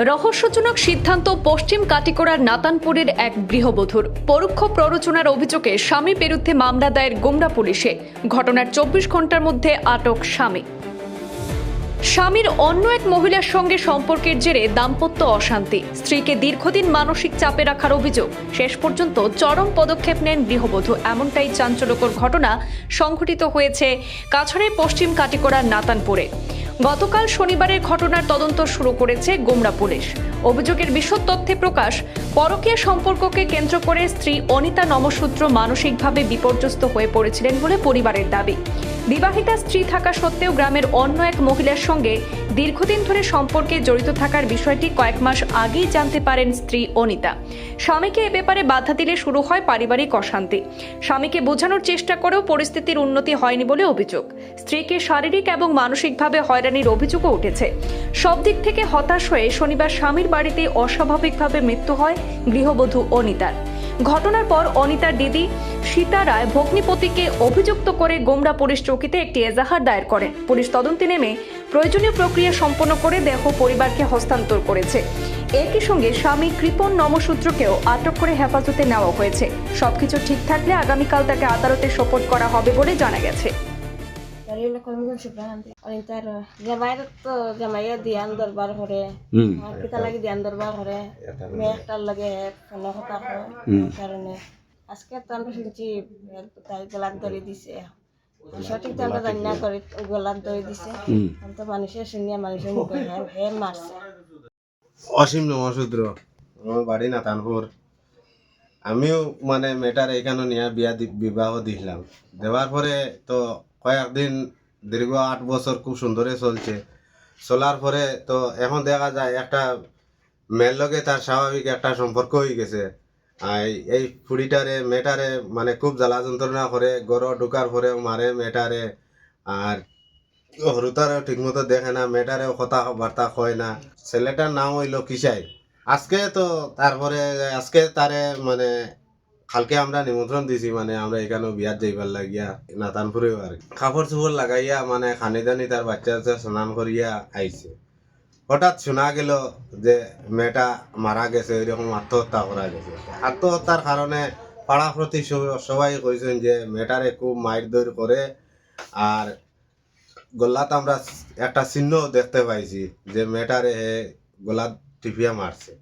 রহস্যজনক সিদ্ধান্ত পশ্চিম কাটিকোড়ার নাতানপুরের এক গৃহবধূর পরোক্ষ প্ররোচনার অভিযোগে স্বামীর বিরুদ্ধে মামলা দায়ের গোমরা পুলিশে। ঘটনার 24 ঘন্টার মধ্যে আটক স্বামী। স্বামীর অন্য এক মহিলার সঙ্গে সম্পর্কের জেরে দাম্পত্য অশান্তি, স্ত্রীকে দীর্ঘদিন মানসিক চাপে রাখার অভিযোগ, শেষ পর্যন্ত চরম পদক্ষেপ নেন গৃহবধূ। এমনটাই চাঞ্চল্যকর ঘটনা সংঘটিত হয়েছে কাছাড়ের পশ্চিম কাটিকোড়ার নাতানপুরে। গতকাল শনিবারের ঘটনার তদন্ত শুরু করেছে গোমরা পুলিশ। অভিযোগের বিশদ তথ্যে প্রকাশ, পরকীয়া সম্পর্ককে কেন্দ্র করে স্ত্রী অনিতা নমশূদ্র মানসিকভাবে বিপর্যস্ত হয়ে পড়েছিলেন বলে পরিবারের দাবি। বিবাহিতা স্ত্রী থাকা সত্ত্বেও গ্রামের অন্য এক মহিলার সঙ্গে দীর্ঘদিন ধরে সম্পর্কে জড়িত থাকার বিষয়টি কয়েক মাস আগেই জানতে পারেন স্ত্রী অনিতা। স্বামীকে এ ব্যাপারে বাধা দিলে শুরু হয় পারিবারিক অশান্তি। স্বামীকে বোঝানোর চেষ্টা করেও পরিস্থিতির উন্নতি হয়নি বলে অভিযোগ। স্ত্রীকে শারীরিক এবং মানসিকভাবে হয়রানির অভিযোগও উঠেছে। সব দিক থেকে হতাশ হয়ে শনিবার স্বামীর বাড়িতে অস্বাভাবিকভাবে মৃত্যু হয় গৃহবধূ অনিতার। ঘটনার পর অনিতার দিদি সীতা রায় ভগ্নিপতিকে অভিযুক্ত করে গোমরা পুলিশ চৌকিতে একটি এজাহার দায়ের করেন। পুলিশ তদন্তে নেমে প্রয়োজনীয় প্রক্রিয়া সম্পন্ন করে দেহ পরিবারকে হস্তান্তর করেছে। একই সঙ্গে স্বামী কৃপণ নমশূদ্রকেও আটক করে হেফাজতে নেওয়া হয়েছে। সবকিছু ঠিক থাকলে আগামীকাল তাকে আদালতে সোপর্দ করা হবে বলে জানা গেছে। জামাইয়া দিয়ান দরবার করে কিতা লাগি দিয়ান দরবার করে মেয়েটার লাগে কথা হয় কারণে আজকে তো আমরা শুনছি তাই গোলাপ ধরে দিছে। সঠিক তো আমরা জানি না করে গোলাপ ধরে দিছে, তো মানুষের শুনিয়া মানুষের মুখে হে মারছে। অসীম নমশূদ্র, আমার বাড়ি নাতানপুর। আমিও মানে মেয়েটার এইখানে নিয়ে বিবাহ দিলাম। দেওয়ার পরে তো কয়েকদিন দীর্ঘ 8 বছর খুব সুন্দরে চলছে। চলার পরে তো এখন দেখা যায় একটা মেয়ের লগে তার স্বাভাবিক একটা সম্পর্ক হয়ে গেছে। আর এই ফুড়িটারে মেয়েটারে মানে খুব জ্বালা যন্ত্রণা করে, গড় ঢুকার পরেও মারে মেয়েটারে। আর হরুতারেও ঠিকমতো দেখে না, মেয়েটারেও কথাবার্তা হয় না। ছেলেটার নাম হইল কিসাই। আজকে তো তারপরে আজকে তারে মানে কালকে আমরা নিমন্ত্রণ দিছি, মানে আমরা এখানেও বিয়ার যাইবার লাগিয়া নাতানপুরেও আর কাপড় চোপড় লাগাইয়া মানে খানি দানি তার বাচ্চা স্নান করিয়া আইছে। হঠাৎ শোনা গেল যে মেয়েটা মারা গেছে, এরকম আত্মহত্যা করা গেছে। আত্মহত্যার কারণে পাড়া প্রতি সবাই কইছেন যে মেয়েটারে খুব মারধর করে। আর গলাত আমরা একটা চিহ্ন দেখতে পাইছি যে মেয়েটারে গলা টিপিয়া মারছে।